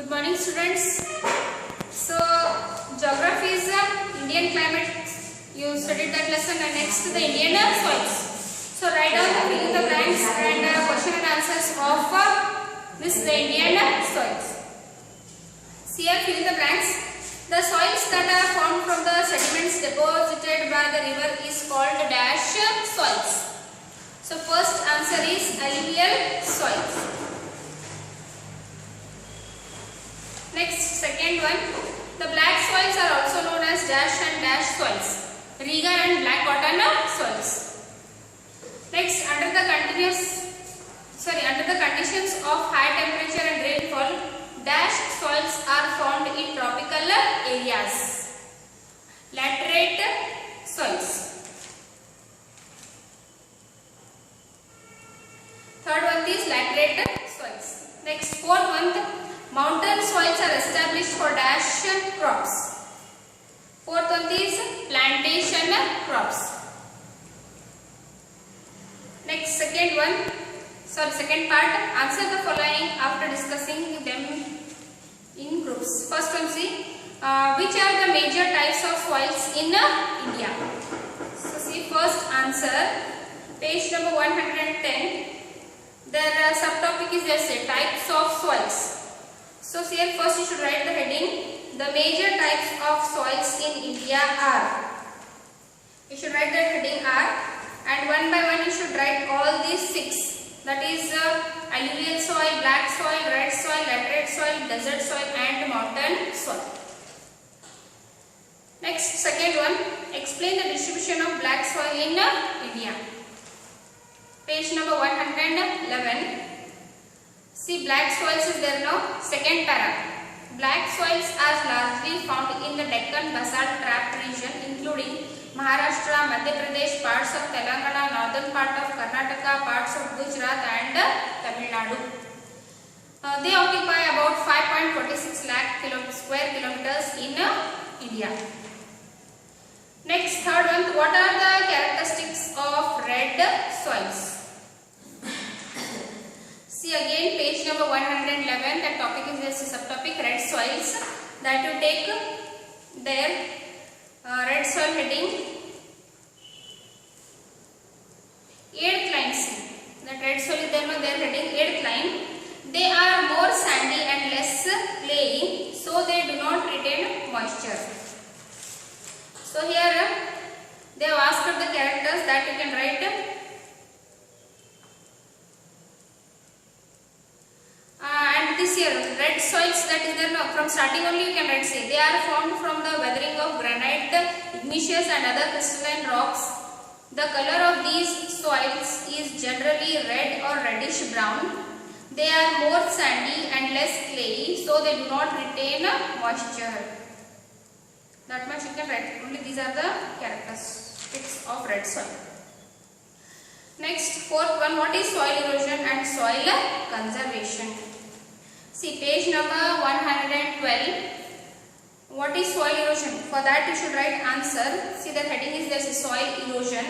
Good morning, students. So, geography is Indian climate. You studied that lesson, and next the Indian soils. So, write down the fill in the blanks and question and answers of this the Indian soils. See here, fill in the blanks. The soils that are formed from the sediments deposited by the river is called dash soils. So, first answer is alluvial soils. Next, second one, the black soils are also known as dash and dash soils, regal and black cotton soils. Next, under the conditions of high temperature and rainfall, dash soils are found in tropical areas. Laterite soils. Third one is laterite soils. Next, fourth one, mountain soils are established for dash crops. Fourth one is plantation crops. Next, second part, answer the following after discussing them in groups. First one, see, which are the major types of soils in India? So, see, first answer, page number 110, their subtopic is just types of soils. So here first you should write the heading, the major types of soils in India are. You should write the heading are, and one by one you should write all these six, that is alluvial soil, black soil, red soil, laterite soil, desert soil and mountain soil. Next, second one, explain the distribution of black soil in India. Page number 111. See, black soils is there now. Second para. Black soils are largely found in the Deccan basalt trap region, including Maharashtra, Madhya Pradesh, parts of Telangana, northern part of Karnataka, parts of Gujarat and Tamil Nadu. They occupy about 5.46 lakh square kilometers in India. Next, third one, what are the characteristics of red soils? See again page number 111, the topic is just a subtopic red soils, that you take their red soil heading. Arid-cline, that red soil is there, their heading arid-cline. They are more sandy and less clayey, so they do not retain moisture. So here they have asked the characters that you can write. And this here, red soils, that is there now, from starting only you can write, say, they are formed from the weathering of granite, igneous and other crystalline rocks. The color of these soils is generally red or reddish brown. They are more sandy and less clayey, so they do not retain moisture. That much you can write, only these are the characteristics of red soil. Next, fourth one, what is soil erosion and soil conservation? See page number 112. What is soil erosion? For that you should write answer. See the heading is there, soil erosion.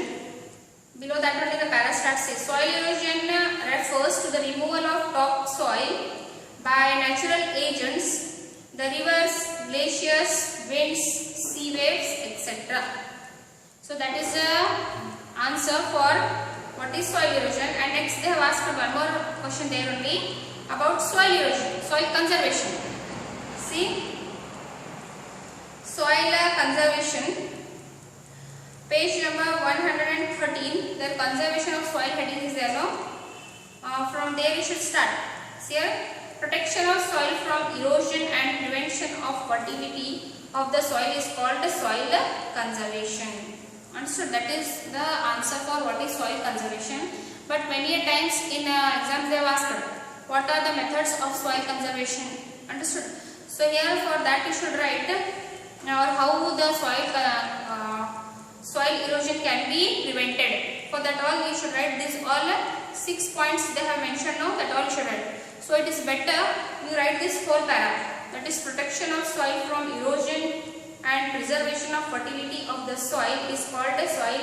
Below that only the para starts says soil erosion refers to the removal of topsoil by natural agents, the rivers, glaciers, winds, sea waves, etc. So that is the answer for what is soil erosion. And next they have asked one more question there only about soil erosion, soil conservation. See, soil conservation, page number 113, the conservation of soil heading is there now. From there you should start. See here, protection of soil from erosion and prevention of fertility of the soil is called soil conservation. Understood? That is the answer for what is soil conservation. But many a times in exams they have asked, what are the methods of soil conservation? Understood? So here for that you should write or how the soil erosion can be prevented. For that all you should write this all 6 points they have mentioned now, that all you should write. So it is better you write this whole para, that is protection of soil from erosion and preservation of fertility of the soil is called soil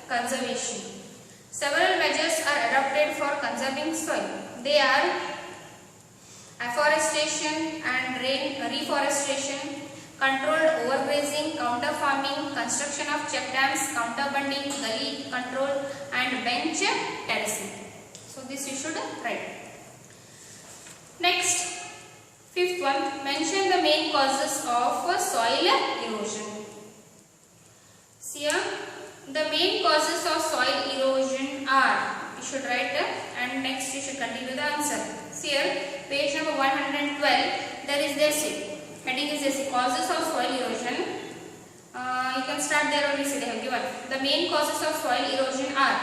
conservation. Several measures are adopted for conserving soil. They are afforestation and reforestation, controlled overgrazing, counter farming, construction of check dams, counterbunding, gully control and bench terracing. So this you should write. Next, fifth one, mention the main causes of soil erosion. See here, the main causes of soil erosion are, you should write, and next you should continue the answer. See here, page number 112, there is this heading is this, causes of soil erosion. You can start there only, see they have given. The main causes of soil erosion are,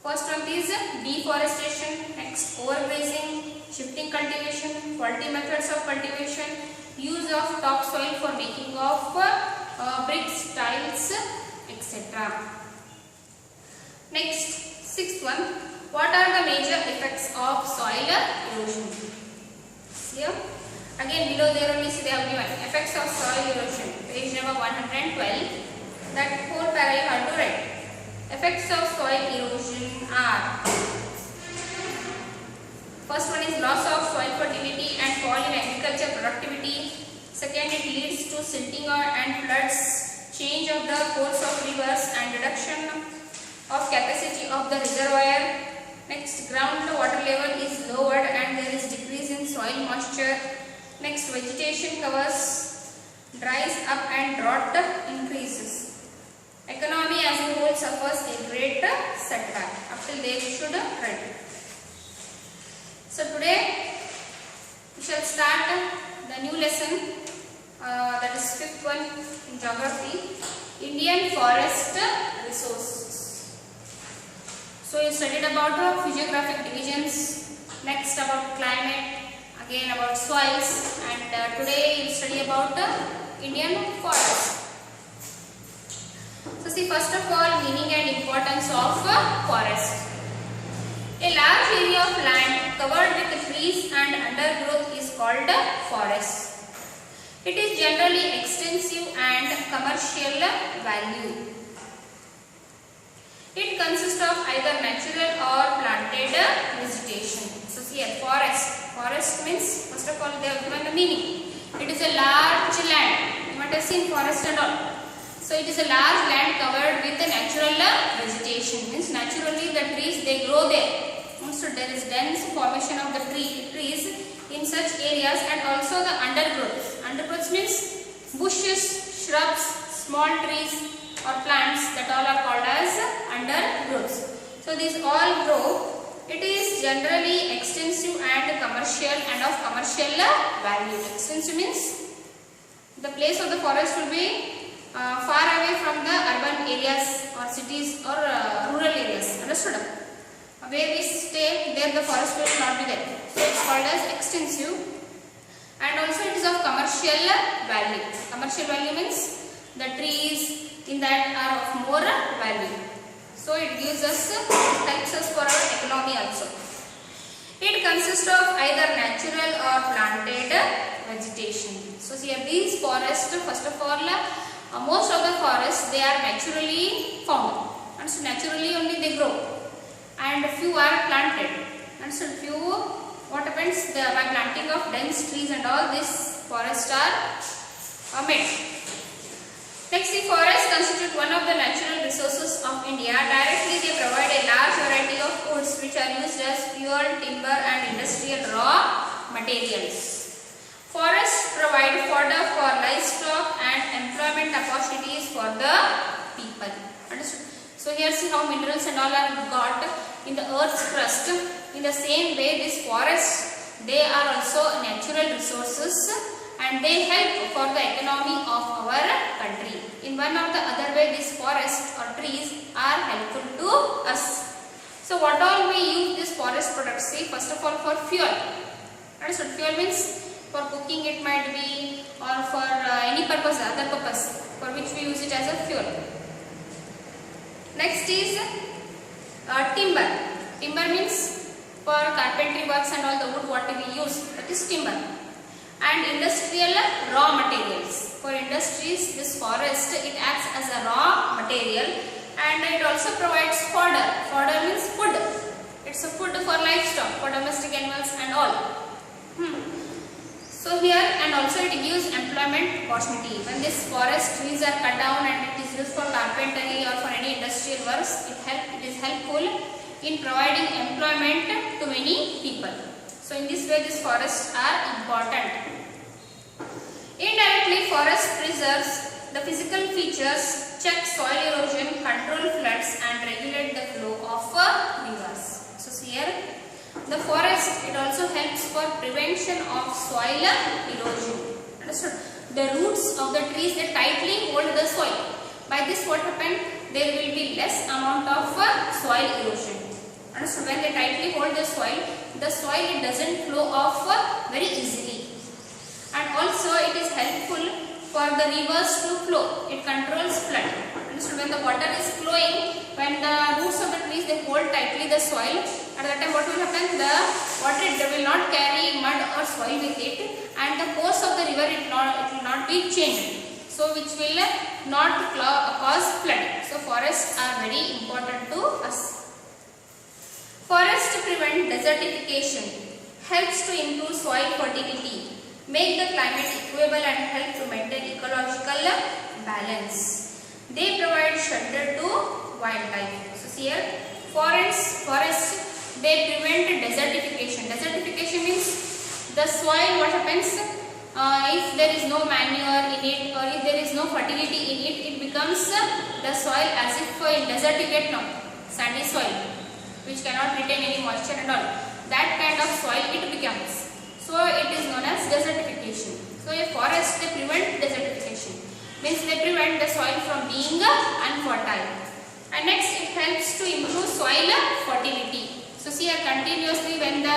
first one is deforestation, next overgrazing, shifting cultivation, faulty methods of cultivation, use of topsoil for making of bricks, tiles, etc. Next, sixth one, what are the major effects of soil erosion? Here, again below there only see they have given effects of soil erosion, page number 112. That whole para you have to write. Effects of soil erosion are, first one is loss of soil fertility and fall in agriculture productivity. Second, it leads to silting and floods, change of the course of rivers and reduction of capacity of the reservoir. Next, ground water level is lowered and there is decrease in soil moisture. Next, vegetation covers dries up and drought increases. Economy as a whole suffers a great setback. Up till there you should write. So today we shall start the new lesson, that is fifth one in geography, Indian forest resources. So you studied about physiographic divisions, next about climate, again about soils, and today you study about Indian forest. So see, first of all, meaning and importance of forest. A large area of land covered with trees and undergrowth is called forest. It is generally extensive and commercial value. It consists of either natural or planted vegetation. So see here, forest. Forest means, first of all, they have given the meaning. It is a large land. You might have seen forest and all. So it is a large land covered with the natural vegetation. Means naturally the trees they grow there. So there is dense formation of the trees in such areas, and also the undergrowth. Undergrowth means bushes, shrubs, small trees or plants, that all are called as undergrowths. So these all grow. It is generally extensive and commercial and of commercial value. Extensive means the place of the forest will be far away from the urban areas or cities or rural areas. Understood? Where we stay, there the forest will not be there. So it is called as extensive, and also it is of commercial value. Commercial value means the trees in that are of more value. So it gives us, helps us for our economy also. It consists of either natural or planted vegetation. So here these forests, first of all, most of the forests they are naturally found, and so naturally only they grow, and few are planted, and so few, what happens, by planting of dense trees and all, these forests are made. Next, the forests constitute one of the natural resources of India. Directly they provide a large variety of woods which are used as fuel, timber and industrial raw materials. Forests provide fodder for livestock and employment opportunities for the people. Understood? So here see how minerals and all are got in the earth's crust. In the same way, these forests, they are also natural resources and they help for the economy of our country. In one or the other way, these forests or trees are helpful to us. So what all we use these forest products? See, first of all for fuel. Understood? Fuel means for cooking it might be, or for any purpose, other purpose for which we use it as a fuel. Next is timber. Timber means for carpentry works and all the wood what we use, that is timber. And industrial raw materials. For industries, this forest it acts as a raw material, and it also provides fodder. Fodder means food. It's a food for livestock, for domestic animals and all. So here, and also it gives employment opportunity. When this forest trees are cut down and it is used for carpentry or for any industrial works, it is helpful in providing employment to many people. So in this way, these forests are important. Indirectly, forest preserves the physical features, check soil erosion, control floods and regulate the flow of rivers. So here, the forest, it also helps for prevention of soil erosion. Understood? The roots of the trees, they tightly hold the soil. By this what happened? There will be less amount of soil erosion. Understood? When they tightly hold the soil it doesn't flow off very easily. And also it is helpful for the rivers to flow. It controls flood. Understood? When the water is flowing, when the roots of the trees, they hold tightly the soil, at that time what will happen? The water will not carry mud or soil with it, and the course of the river it will not be changed. So which will not cause flood. So forests are very important to us. Forests prevent desertification, helps to improve soil fertility, make the climate equable and help to maintain ecological balance. They provide shelter to wildlife. So here, forests, they prevent desertification. Desertification means the soil, what happens? If there is no manure in it or if there is no fertility in it, it becomes the soil as if in desert you get sandy soil, which cannot retain any moisture and all. That kind of soil it becomes. So it is known as desertification. So a forest, they prevent desertification. Means they prevent the soil from being unfertile. And next it helps to improve soil fertility. So see here continuously when the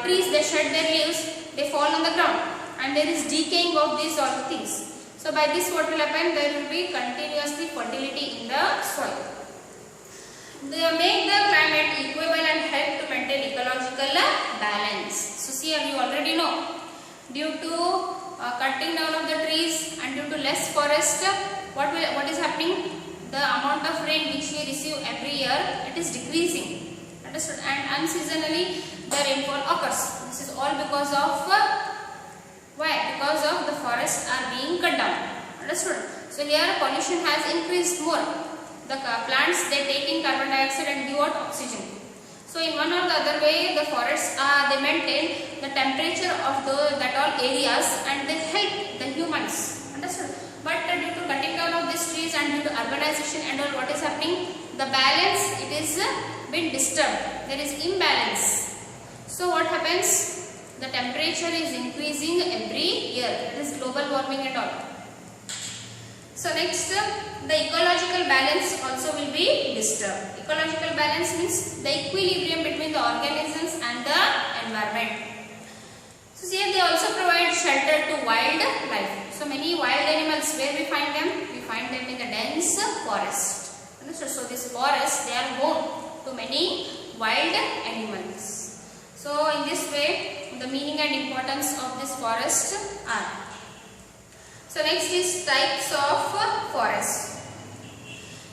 trees, they shed their leaves, they fall on the ground and there is decaying of these all things. So by this what will happen? There will be continuously fertility in the soil. They make the climate equable and help to maintain ecological balance. So see here you already know, due to cutting down of the trees and due to less forest, what is happening? The amount of rain which we receive every year, it is decreasing. Understood? And unseasonally the rainfall occurs. This is all because of why? Because of the forests are being cut down. Understood? So here pollution has increased more. The plants, they take in carbon dioxide and give out oxygen. So in one or the other way, the forests they maintain the temperature of that all areas and they help the humans. Understood? But due to cutting down of these trees and due to urbanization and all, what is happening? The balance, it is been disturbed. There is imbalance. So what happens? The temperature is increasing every year. That is global warming and all. So next, the ecological balance also will be disturbed. Ecological balance means the equilibrium between the organisms and the environment. So here they also provide shelter to wildlife. So many wild animals, where we find them? We find them in the dense forest. So this forest, they are home to many wild animals. So in this way, the meaning and importance of this forest are. So next is types of forest.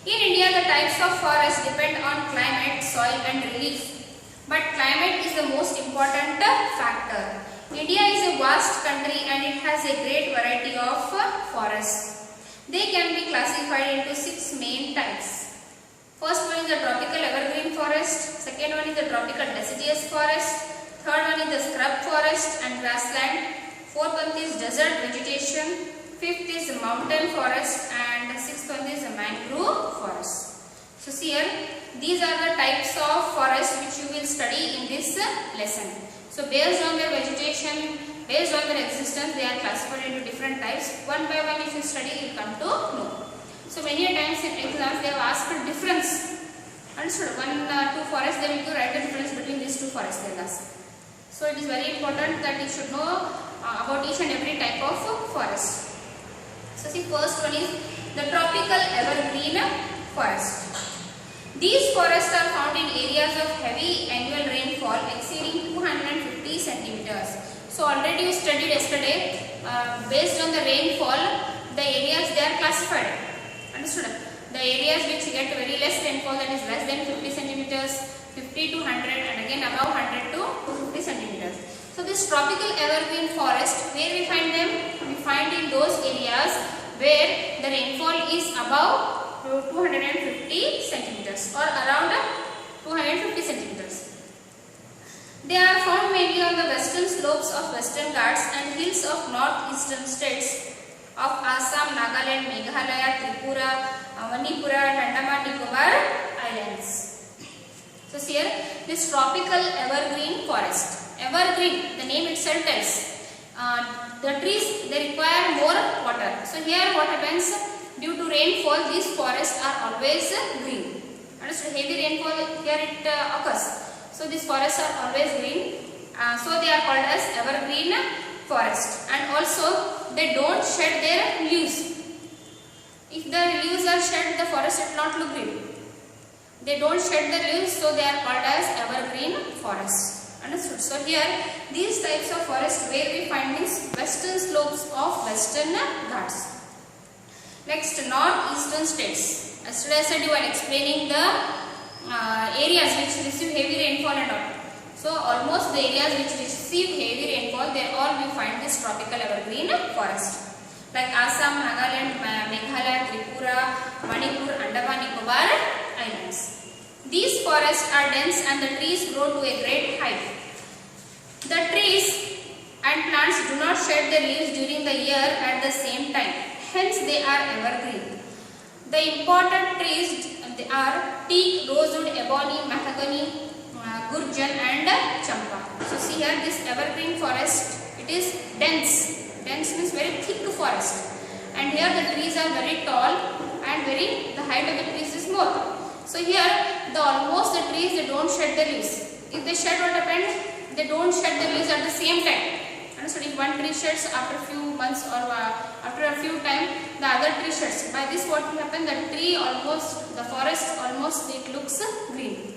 In India, the types of forest depend on climate, soil and relief. But climate is the most important factor. India is a vast country and it has a great variety of forests. They can be classified into 6 main types. First one is the tropical evergreen forest, second one is the tropical deciduous forest, third one is the scrub forest and grassland, fourth one is desert vegetation, fifth is mountain forest and sixth one is a mangrove forest. So see here, these are the types of forest which you will study in this lesson. So based on their vegetation, based on their existence, they are classified into different types. One by one if you study, you will come to know. So many times in exams they have asked for difference. Understood? Two forests, they will write the difference between these two forests they will ask. So it is very important that you should know about each and every type of forest. So see, first one is the tropical evergreen forest. These forests are found in areas of heavy annual rainfall exceeding 250 centimeters. So already we studied yesterday, based on the rainfall, the areas they are classified. Understood? The areas which get very less rainfall, that is less than 50 centimeters, 50 to 100 and again above 100 to 250 centimeters. So this tropical evergreen forest areas where the rainfall is above 250 centimeters or around 250 centimeters. They are found mainly on the western slopes of Western Ghats and hills of northeastern states of Assam, Nagaland, Meghalaya, Tripura, Manipura and Andaman Nicobar Islands. So here this tropical evergreen forest. Evergreen, the name itself tells. The trees, they require more water. So here what happens, due to rainfall these forests are always green. Understood? Heavy rainfall here it occurs. So these forests are always green. So they are called as evergreen forest. And also they don't shed their leaves. If the leaves are shed, the forest will not look green. They don't shed the leaves, so they are called as evergreen forests. Understood? So here these types of forests where we find these western slopes of Western Ghats. Next, northeastern states. Yesterday I said while explaining the areas which receive heavy rainfall and all. So almost the areas which receive heavy rainfall, there all we find this tropical evergreen forest. Like Assam, Nagaland, Meghalaya, Tripura, Manipur, Andaman Nicobar Islands. These forests are dense and the trees grow to a great height. The trees and plants do not shed their leaves during the year at the same time. Hence they are evergreen. The important trees are teak, rosewood, ebony, mahogany, gurjan and champa. So see here this evergreen forest, it is dense. Dense means very thick forest. And here the trees are very tall and the height of the trees is more. So here almost the trees, they don't shed the leaves. If they shed, what happens? They don't shed the leaves at the same time. And so if one tree sheds after a few months or after a few time, the other tree sheds. By this what will happen? The forest almost it looks green.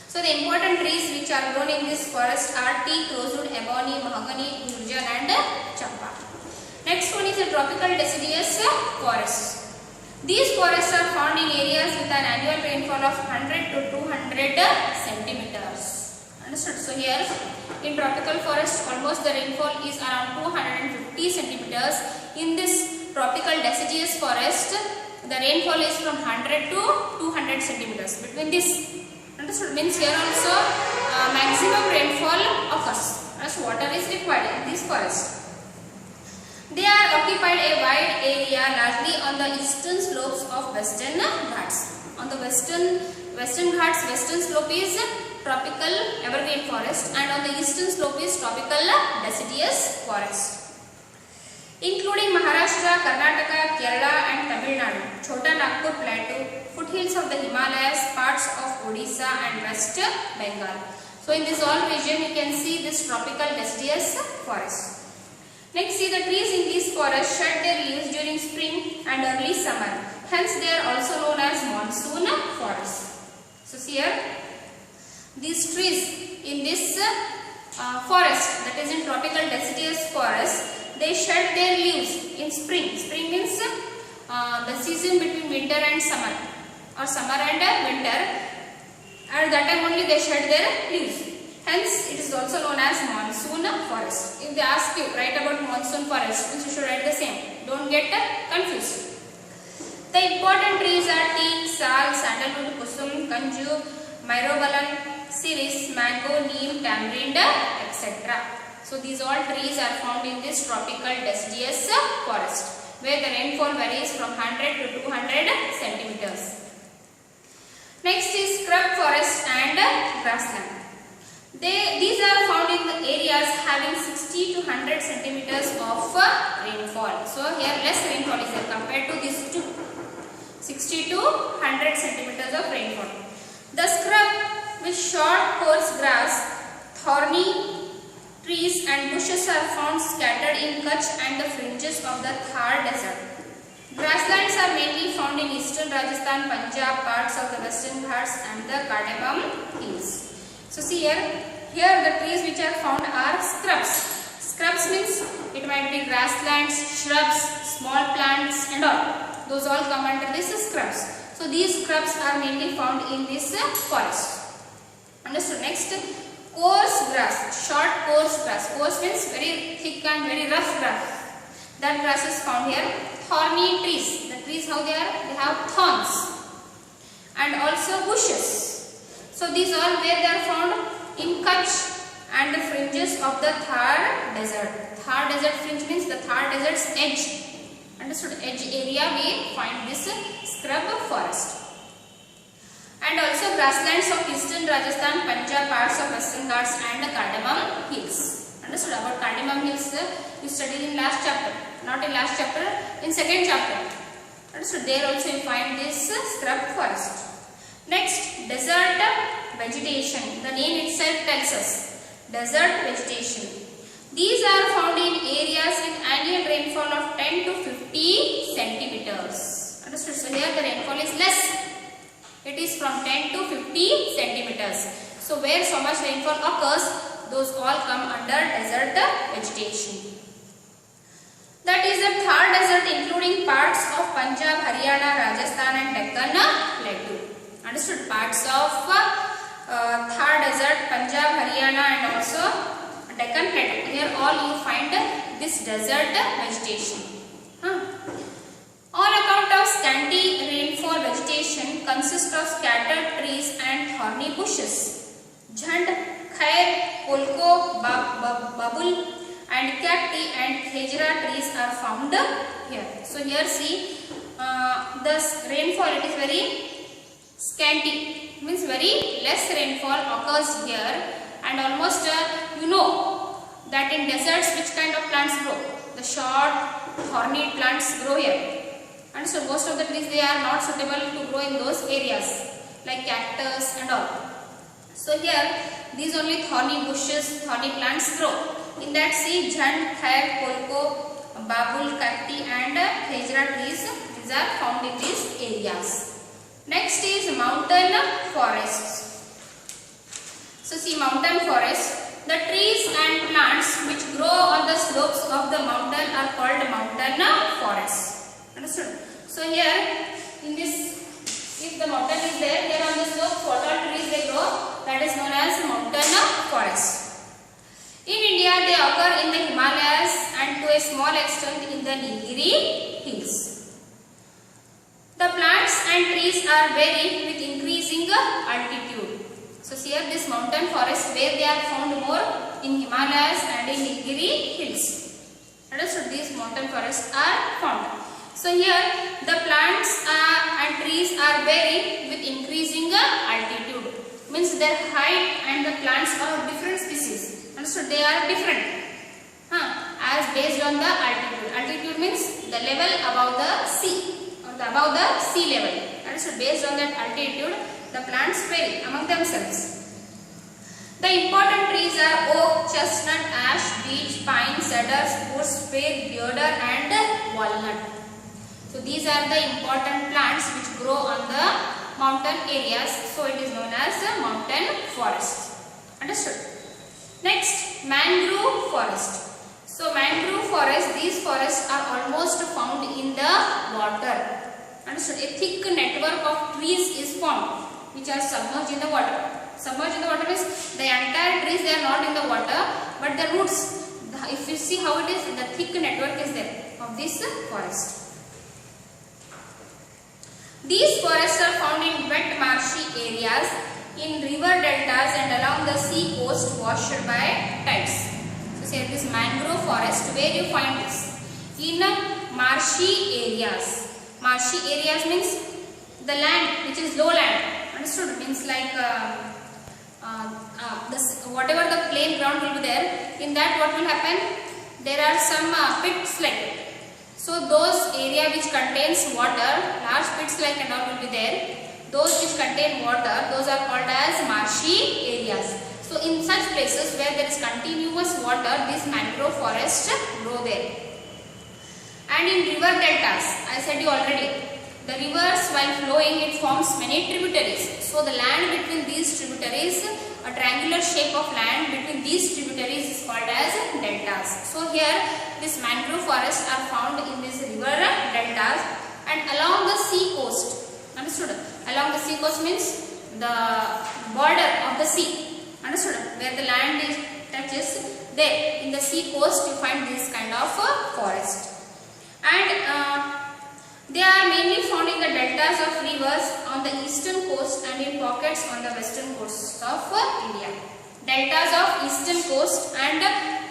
So the important trees which are grown in this forest are teak, rosewood, ebony, mahogany, gurjan and champa. Next one is the tropical deciduous forests. These forests are found in areas with an annual rainfall of 100 to 200 centimeters. Understood? So here in tropical forest almost the rainfall is around 250 centimeters. In this tropical deciduous forest the rainfall is from 100 to 200 centimeters. Between this, understood? Means here also maximum rainfall occurs as water is required in this forest. They are occupied a wide area largely on the eastern slopes of Western Ghats. On the Western Ghats, western slope is tropical evergreen forest and on the eastern slope is tropical deciduous forest. Including Maharashtra, Karnataka, Kerala and Tamil Nadu, Chota Nagpur Plateau, foothills of the Himalayas, parts of Odisha and West Bengal. So in this all region you can see this tropical deciduous forest. Next, see the trees in these forests shed their leaves during spring and early summer. Hence they are also known as monsoon forests. So see here, these trees in this forest, that is in tropical deciduous forest, they shed their leaves in spring. Spring means the season between winter and summer, or summer and winter, and that time only they shed their leaves. Hence it is also known as monsoon forest. If they ask you write about monsoon forest, you should write the same. Don't get confused. The important trees are teak, sal, sandalwood, kusum, kanju, myrobalan, ciris, mango, neem, tamarind, etc. So these all trees are found in this tropical deciduous forest where the rainfall varies from 100 to 200 centimeters. Next is scrub forest and grassland. These are found in the areas having 60 to 100 centimeters of rainfall. So here less rainfall is there compared to these two. 60 to 100 centimeters of rainfall. The scrub with short coarse grass, thorny trees and bushes are found scattered in Kutch and the fringes of the Thar desert. Grasslands are mainly found in eastern Rajasthan, Punjab, parts of the Western Ghats and the Cardamom hills. So see here the trees which are found are scrubs. Scrubs means it might be grasslands, shrubs, small plants and all. Those all come under this scrubs. So these scrubs are mainly found in this forest. Understood? Next, coarse grass, short coarse grass. Coarse means very thick and very rough grass. That grass is found here. Thorny trees. The trees, how they are? They have thorns. And also bushes. So these all where they are found? In Kutch and the fringes of the Thar desert. Thar desert fringe means the Thar desert's edge. Understood? Edge area we find this scrub forest. And also grasslands of eastern Rajasthan, Punjab, parts of Western Ghats and the Cardamom Hills. Understood? About Cardamom Hills you studied in last chapter. Not in last chapter, in second chapter. Understood? There also you find this scrub forest. Next, desert vegetation. The name itself tells us. Desert vegetation. These are found in areas with annual rainfall of 10 to 50 centimeters. Understood? So here the rainfall is less. It is from 10 to 50 centimeters. So where so much rainfall occurs, those all come under desert vegetation. That is the Thar desert, including parts of Punjab, Haryana, Rajasthan and Deccan Plateau. Understood? Parts of Thar desert, Punjab, Haryana and also Deccan Plateau. Here all you find this desert vegetation. On account of scanty rainfall, vegetation consists of scattered trees and thorny bushes. Jhand, khair, kolko, babul and cacti and khejra trees are found here. So here see the rainfall, it is very scanty, means very less rainfall occurs here, and almost you know that in deserts which kind of plants grow? The short thorny plants grow here. And so most of the trees, they are not suitable to grow in those areas like cactus and all. So here these only thorny bushes, thorny plants grow. In that see jhand, khair, kolko, babul, cacti and khejra trees, these are found in these areas. Next is mountain forests. So see mountain forest, the trees and plants which grow on the slopes of the mountain are called mountain forests. Understood? So here in this, if the mountain is there, here on the slopes what all trees they grow, that is known as mountain forest. In India they occur in the Himalayas and to a small extent in the Nilgiri hills. The plants and trees are vary with increasing altitude. So here this mountain forest where they are found more in Himalayas and in Nilgiri hills. Understood? These mountain forests are found. So here the plants and trees are vary with increasing altitude. Means their height and the plants are of different species. Understood? They are different. As based on the altitude. Altitude means the level above the sea or above the sea level. Understood? Based on that altitude, the plants vary among themselves. The important trees are oak, chestnut, ash, beech, pine, cedar, spruce, fir, deodar and walnut. So these are the important plants which grow on the mountain areas. So it is known as a mountain forest. Understood? Next, mangrove forest. So mangrove forest, these forests are almost found in the water. Understood? A thick network of trees is formed which are submerged in the water. Submerged in the water means the entire trees, they are not in the water, but the roots, if you see how it is, the thick network is there of this forest. These forests are found in wet marshy areas, in river deltas and along the sea coast washed by tides. So here this mangrove forest, where you find this? In marshy areas. Marshy areas means the land which is lowland. Understood? Means like whatever the plain ground will be there, in that what will happen? There are some pits like it. So those area which contains water, large pits like and all will be there. Those which contain water, those are called as marshy areas. So in such places where there is continuous water, this mangrove forest grow there. And in river deltas, I said you already, the rivers while flowing it forms many tributaries. So the land between these tributaries, a triangular shape of land between these tributaries is called as deltas. So here this mangrove forests are found in these river deltas and along the sea coast. Understood? Along the sea coast means the border of the sea. Understood? Where the land is touches, there in the sea coast you find this kind of forest. and they are mainly found in the deltas of rivers on the eastern coast and in pockets on the western coast of India. Deltas of eastern coast and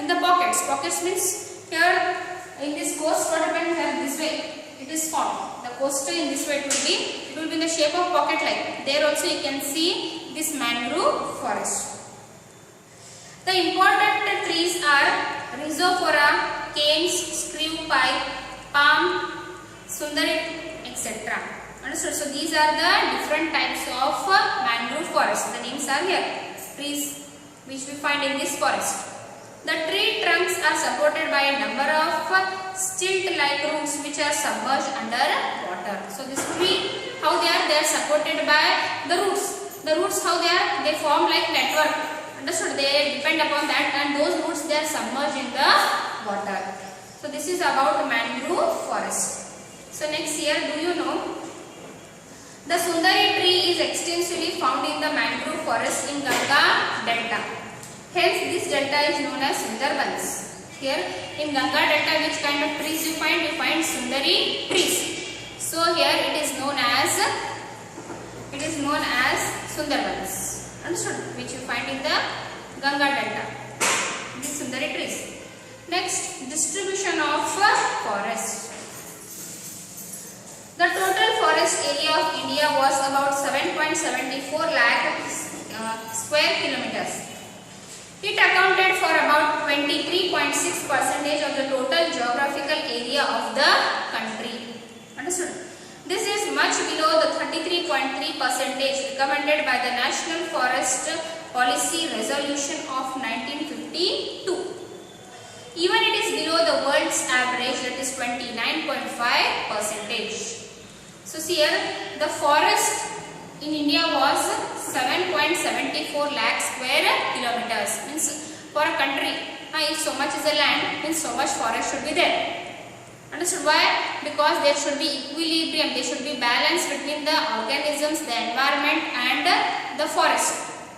in the pockets. Pockets means here in this coast, what happened here this way it is formed. The coast in this way it will be in the shape of pocket like. There also you can see this mangrove forest. The important trees are rhizophora, canes, screw pipe, palm, sundarit, etc. Understood? So these are the different types of mangrove forest. The names are here. Trees which we find in this forest. The tree trunks are supported by a number of stilt-like roots which are submerged under water. So this tree, how they are supported by the roots. The roots how they are? They form like network. Understood? They depend upon that, and those roots they are submerged in the water. So this is about mangrove forest. So next here, do you know? The Sundari tree is extensively found in the mangrove forest in Ganga Delta. Hence, this delta is known as Sundarbans. Here in Ganga Delta, which kind of trees you find? You find Sundari trees. So here it is known as Sundarbans. Understood? Which you find in the Ganga Delta. These Sundari trees. Next, distribution of forest. The total forest area of India was about 7.74 lakh square kilometers. It accounted for about 23.6% of the total geographical area of the country. Understood? This is much below the 33.3% recommended by the National Forest Policy Resolution of 1952. Even it is below the world's average, that is 29.5%. So see here, the forest in India was 7.74 lakh square kilometers. Means for a country, if so much is a land, means so much forest should be there. Understood? Why? Because there should be equilibrium, there should be balance between the organisms, the environment and the forest.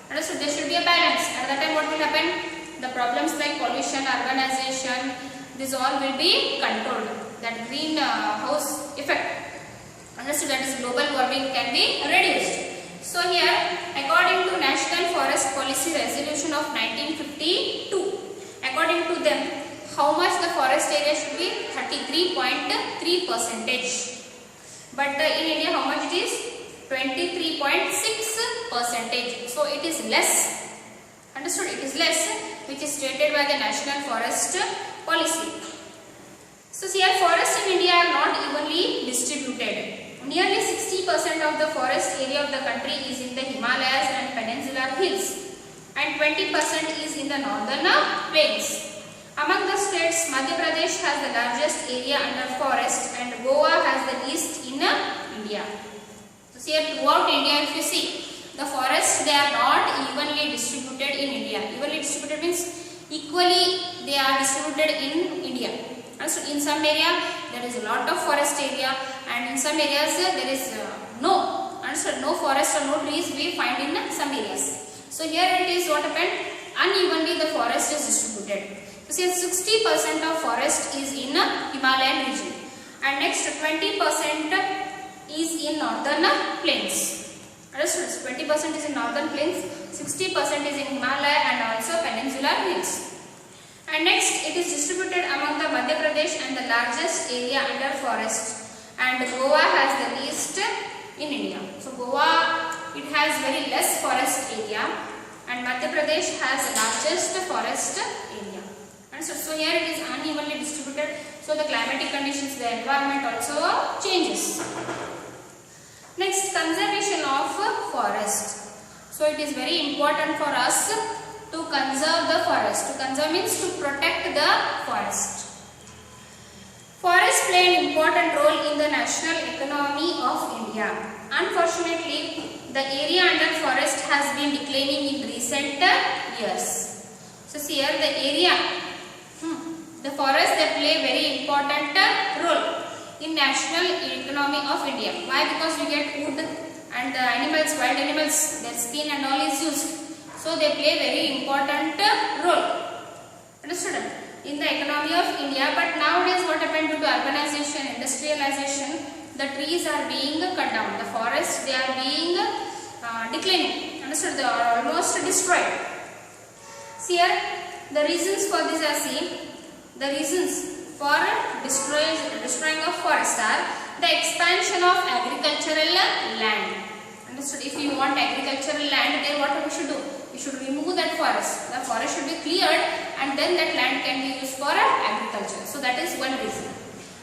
Understood? There should be a balance. At that time what will happen? The problems like pollution, urbanization, this all will be controlled. That greenhouse effect. Understood? That is global warming can be reduced. So here, according to National Forest Policy Resolution of 1952, according to them, how much the forest area should be? 33.3%. But in India, how much it is? 23.6%. So it is less. Understood? It is less, which is stated by the National Forest Policy. So here, forests in India are not evenly distributed. Nearly 60% of the forest area of the country is in the Himalayas and peninsular hills, and 20% is in the northern plains. Among the states, Madhya Pradesh has the largest area under forest and Goa has the least in India. So here throughout India, if you see, the forests they are not evenly distributed in India. Evenly distributed means equally they are distributed in India. And so in some area there is a lot of forest area, and in some areas there is no forest or no trees we find in some areas. So here it is what happened, unevenly the forest is distributed. So see, 60% of forest is in Himalayan region, and next 20% is in northern plains. Understood? 20% is in northern plains, 60% is in Himalaya and also peninsular hills. And next it is distributed among the Madhya Pradesh and the largest area under forest, and Goa has the least in India. So Goa, it has very less forest area, and Madhya Pradesh has the largest forest area. And so here it is unevenly distributed, so the climatic conditions, the environment also changes. Next, conservation of forest. So it is very important for us to conserve the forest. To conserve means to protect the forest. Forests play an important role in the national economy of India. Unfortunately, the area under forest has been declining in recent years. So see here the area, the forest they play very important role in national economy of India. Why? Because we get wood and the animals, wild animals, their skin and all is used. So they play very important role. Understood? In the economy of India. But nowadays what happened due to urbanization, industrialization, the trees are being cut down, the forests they are being declining, understood? They are almost destroyed. See here, the reasons for this are seen. The reasons for destroying of forest are the expansion of agricultural land. Understood? If you want agricultural land, then what we should do? We should remove that forest. The forest should be cleared and then that land can be used for agriculture. So that is one reason.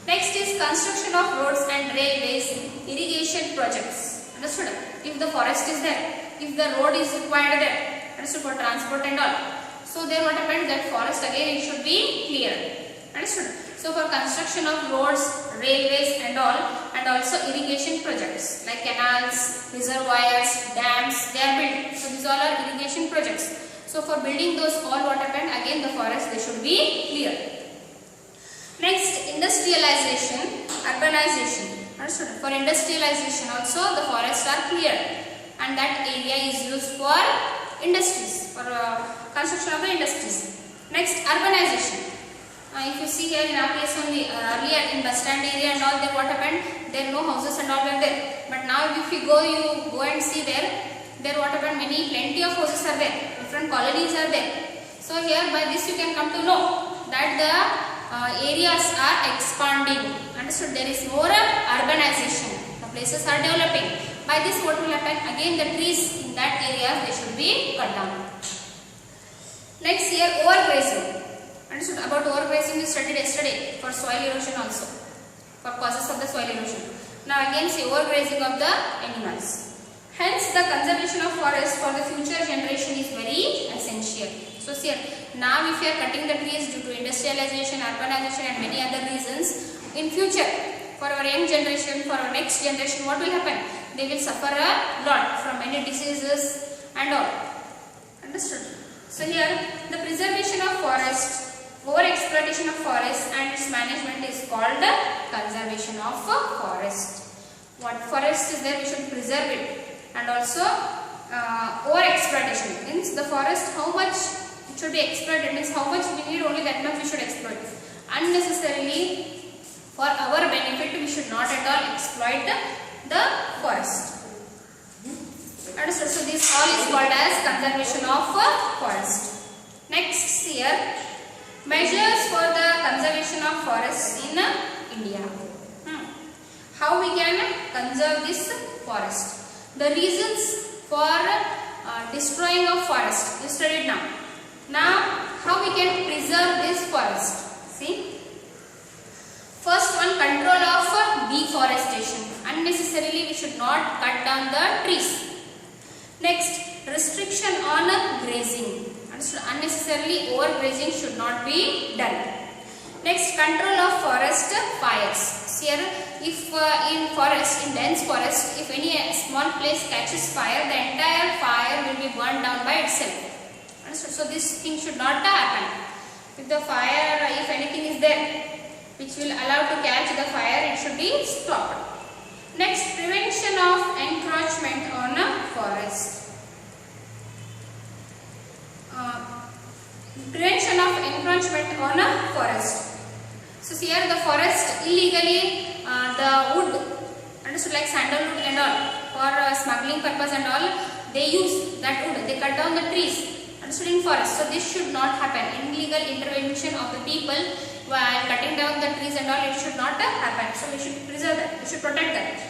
Next is construction of roads and railways, irrigation projects. Understood? If the forest is there, if the road is required there, understood, for transport and all. So there what happened, that forest again it should be cleared. Understood? So for construction of roads, railways and all, and also irrigation projects like canals, reservoirs, dams, they are built. So these all are irrigation projects. So for building those all, what happened, again the forest they should be cleared. Next, industrialization, urbanization. Understood? For industrialization also the forests are cleared and that area is used for industries, for construction of the industries. Next, urbanization. If you see here in our place only, earlier in bus stand area and all, there what happened, there no houses and all were there. But now if you go and see there what happened, plenty of houses are there, different colonies are there. So here by this you can come to know that the areas are expanding. Understood? There is more urbanization. The places are developing. By this what will happen? Again the trees in that area they should be cut down. Next here, overgrazing. Understood? About overgrazing we studied yesterday for soil erosion also, for causes of the soil erosion. Now again see overgrazing of the animals. Hence the conservation of forest for the future generation is very essential. So see here, now if you are cutting the trees due to industrialization, urbanization and many other reasons, in future for our young generation, for our next generation, what will happen? They will suffer a lot from many diseases and all. Understood? So here the preservation of forest, over-exploitation of forest and its management is called conservation of forest. What forest is there, we should preserve it. And also over-exploitation means the forest, how much it should be exploited, means how much we need, only that much we should exploit. Unnecessarily for our benefit we should not at all exploit the forest. Understood? So this all is called as conservation of forest. Next here, measures for the conservation of forests in India. How we can conserve this forest? The reasons for destroying of forest you studied now. Now how we can preserve this forest? See, first one, control of deforestation. Unnecessarily we should not cut down the trees. Next, restriction on grazing. Unnecessarily overgrazing should not be done. Next, control of forest fires. Here, if in forest, in dense forest, if any small place catches fire, the entire fire will be burned down by itself. So this thing should not happen. If the fire, if anything is there which will allow to catch the fire, it should be stopped. Next, prevention of encroachment on a forest. Prevention of encroachment on a forest. So here the forest illegally the wood, understood, like sandalwood and all, for smuggling purpose and all, they use that wood, they cut down the trees, understood, in forest. So this should not happen. Illegal intervention of the people while cutting down the trees and all, it should not happen. So we should preserve that, we should protect that.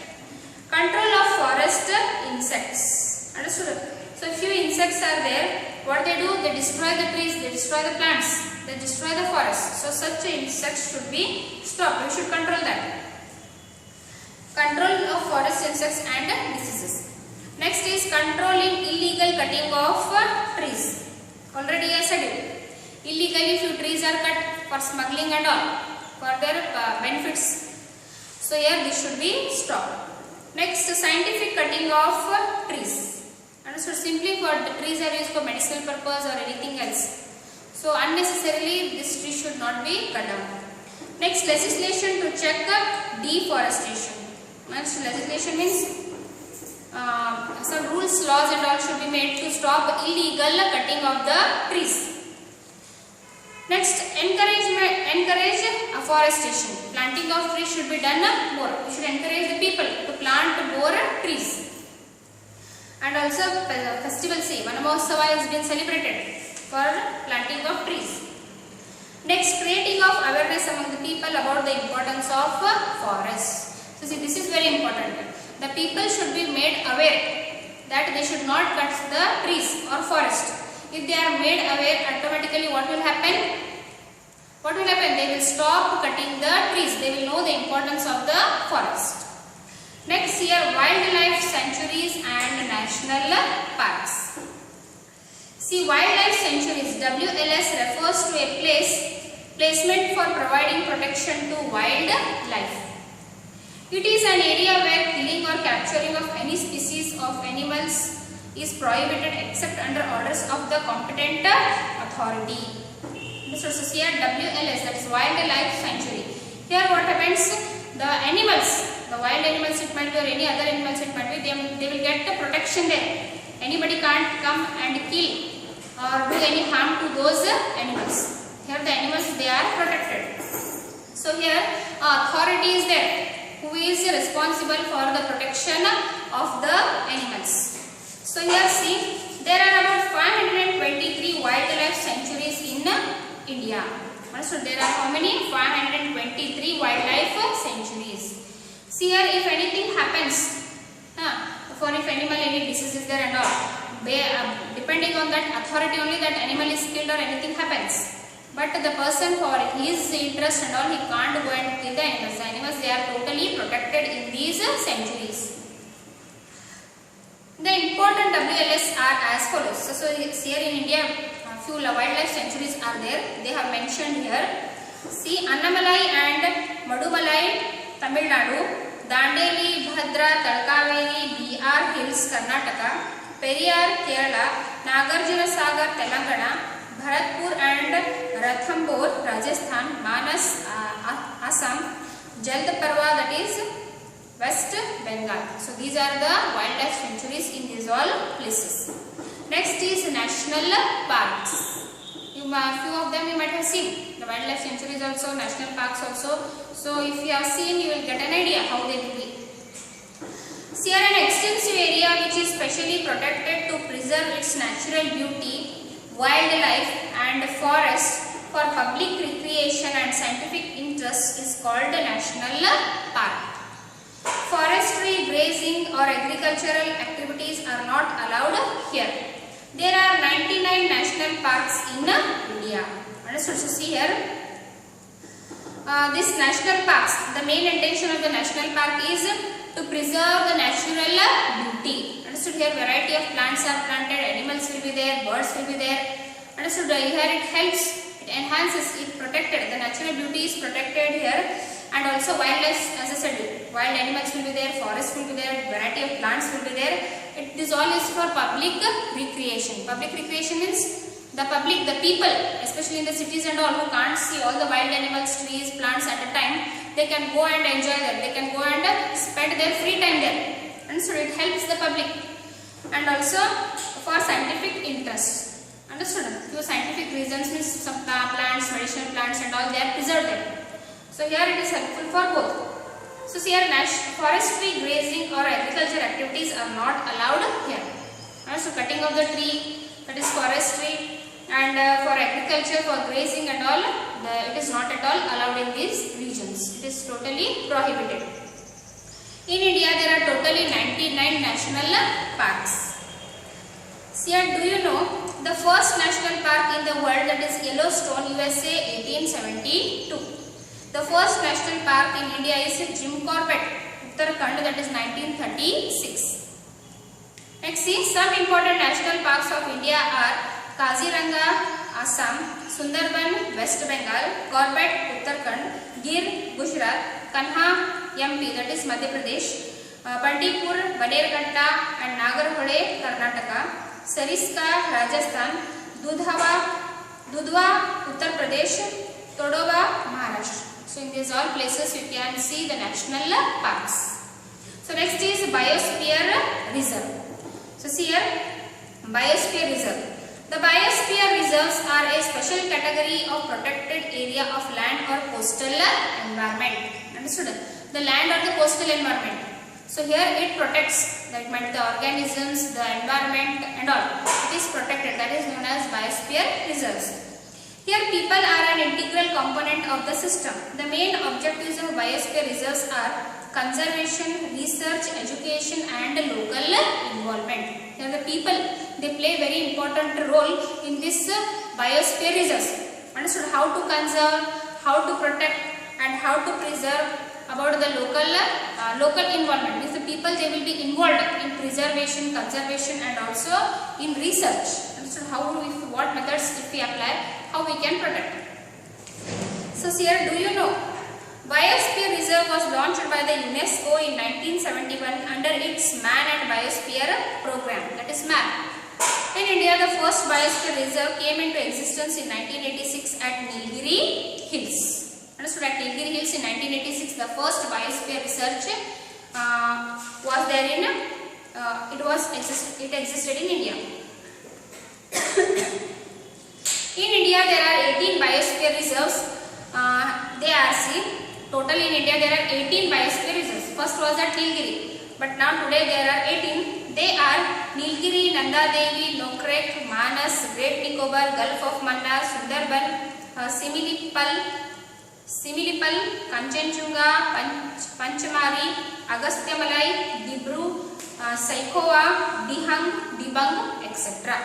Control of forest insects. Understood? So few insects are there. What they do? They destroy the trees, they destroy the plants, they destroy the forest. So such insects should be stopped. We should control that. Control of forest insects and diseases. Next is controlling illegal cutting of trees. Already I said it. Illegally few trees are cut for smuggling and all, for their benefits. So here this should be stopped. Next, scientific cutting of trees. Understood? Simply for the trees are used for medicinal purpose or anything else. So unnecessarily this tree should not be cut down. Next, legislation to check deforestation. Next, legislation means some rules, laws and all should be made to stop illegal cutting of the trees. Next, encourage deforestation. Planting of trees should be done more. We should encourage the people to plant more trees. And also festival, see, Vanamahotsav has been celebrated for planting of trees. Next, creating of awareness among the people about the importance of forests. So see, this is very important. The people should be made aware that they should not cut the trees or forest. If they are made aware, automatically what will happen? What will happen? They will stop cutting the trees. They will know the importance of the forest. Next, here wildlife sanctuaries and national parks. See, wildlife sanctuaries, WLS, refers to a placement for providing protection to wildlife. It is an area where killing or capturing of any species of animals is prohibited except under orders of the competent authority. So here WLS, that is wildlife sanctuary. Here what happens? The animals, the wild animals it might be, or any other animals it might be, they will get the protection there. Anybody can't come and kill or do any harm to those animals. Here the animals, they are protected. So here authority is there who is responsible for the protection of the animals. So here see, there are about 523 wildlife sanctuaries in India. So there are how many? 523 wildlife sanctuaries. See here, if anything happens, for if animal any disease is there and all, depending on that authority only that animal is killed or anything happens. But the person for his interest and all, he can't go and kill the animals. The animals, they are totally protected in these sanctuaries. The important WLS are as follows. So here in India, few wildlife sanctuaries are there. They have mentioned here. See, Annamalai and Madumalai, Tamil Nadu, Dandeli, Bhadra, Talkaveri, BR Hills, Karnataka, Periyar, Kerala, Nagarjuna Sagar, Telangana, Bharatpur and Ranthambore, Rajasthan, Manas, Assam, Jaldparva, that is West Bengal. So these are the wildlife sanctuaries in these all places. Next is national parks. Few of them you might have seen. The wildlife sanctuaries also, national parks also. So if you have seen, you will get an idea how they will be. See, here an extensive area which is specially protected to preserve its natural beauty, wildlife and forest for public recreation and scientific interest is called a national park. Forestry, grazing or agricultural activities are not allowed here. There are 99 national parks in India. Understood? So see here, this national parks, the main intention of the national park is to preserve the natural beauty. Understood? Here variety of plants are planted, animals will be there, birds will be there. Understood? Here it helps, it enhances, it protected. The natural beauty is protected here, and also wildlife, as I said, wild animals will be there, forest will be there, variety of plants will be there. This all is for public recreation. Public recreation means the public, the people, especially in the cities and all, who can't see all the wild animals, trees, plants at a time, they can go and enjoy them. They can go and spend their free time there. And so it helps the public. And also for scientific interest. Understood? Few scientific reasons means some plants, medicinal plants and all, they are preserved there. So here it is helpful for both. So here forestry, grazing or agriculture activities are not allowed here. So cutting of the tree, that is forestry, and for agriculture, for grazing and all, it is not at all allowed in these regions. It is totally prohibited. In India, there are totally 99 national parks. See, do you know the first national park in the world, that is Yellowstone, USA, 1872. The first national park in India is Jim Corbett, Uttarakhand, that is 1936. Next, see, some important national parks of India are Kaziranga, Assam, Sundarban, West Bengal, Corbett, Uttarakhand, Gir, Gujarat, Kanha, MP, that is Madhya Pradesh, Bandipur, Banerghatta and Nagarhole, Karnataka, Sariska, Rajasthan, Dudhwa, Uttar Pradesh, Todoba, Maharashtra. So in these all places you can see the national parks. So next is Biosphere Reserve. So see here, Biosphere Reserve. The biosphere reserves are a special category of protected area of land or coastal environment. Understood? The land or the coastal environment. So here it protects, that means the organisms, the environment and all. It is protected. That is known as biosphere reserves. Here people are an integral component of the system. The main objectives of biosphere reserves are conservation, research, education and local involvement. Here the people, they play very important role in this biosphere reserves. Understood? How to conserve, how to protect and how to preserve. About the local involvement. Means the people, they will be involved in preservation, conservation and also in research. Understood? How what methods if we apply, how we can protect. So here, do you know, Biosphere Reserve was launched by the UNESCO in 1971 under its Man and Biosphere program, that is MAP. In India, the first Biosphere Reserve came into existence in 1986 at Nilgiri Hills. Understood? At Nilgiri Hills in 1986, the first biosphere research was there in, it existed in India. In India, there are 18 biosphere reserves. They are seen. Total in India, there are 18 biosphere reserves. First was at Nilgiri, but now today there are 18. They are Nilgiri, Nanda Devi, Nokrek, Manas, Great Nicobar, Gulf of Mannar, Sundarban, Similipal, Kanchenjunga, Panchamari, Agastyamalai, Dibru, Saikhowa, Dihang, Dibang, etc.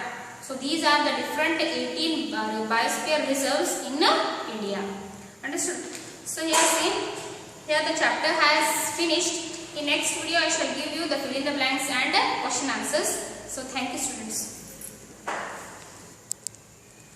So these are the different 18 biosphere reserves in India. Understood? So here the chapter has finished. In next video I shall give you the fill in the blanks and question answers. So thank you students.